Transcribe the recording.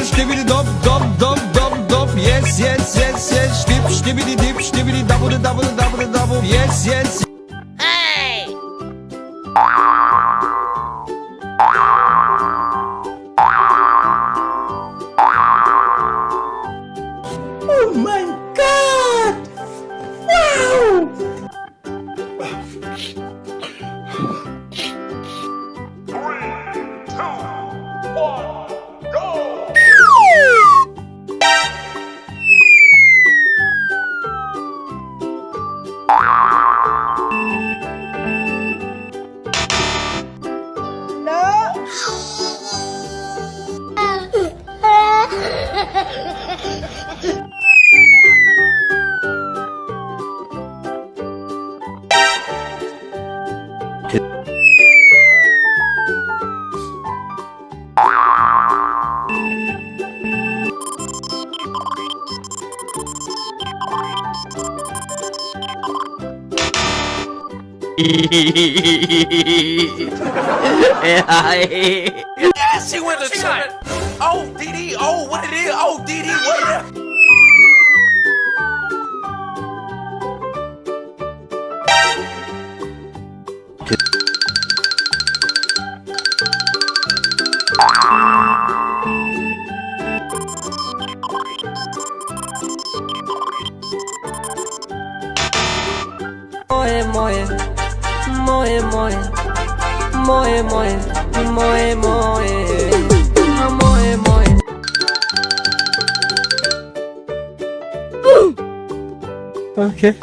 Ştibidi dop dop dop dop dop. Yes yes yes yes. Ştip ştibidi dip ştibidi double double double double. Yes yes. Hey! Oh my god! Wow! Yes, she went to church. Oh, DD. Oh, what it is? Oh, DD. What it is? Moe moe, moe moe, moe moe, moe moe, moe moe. Okay.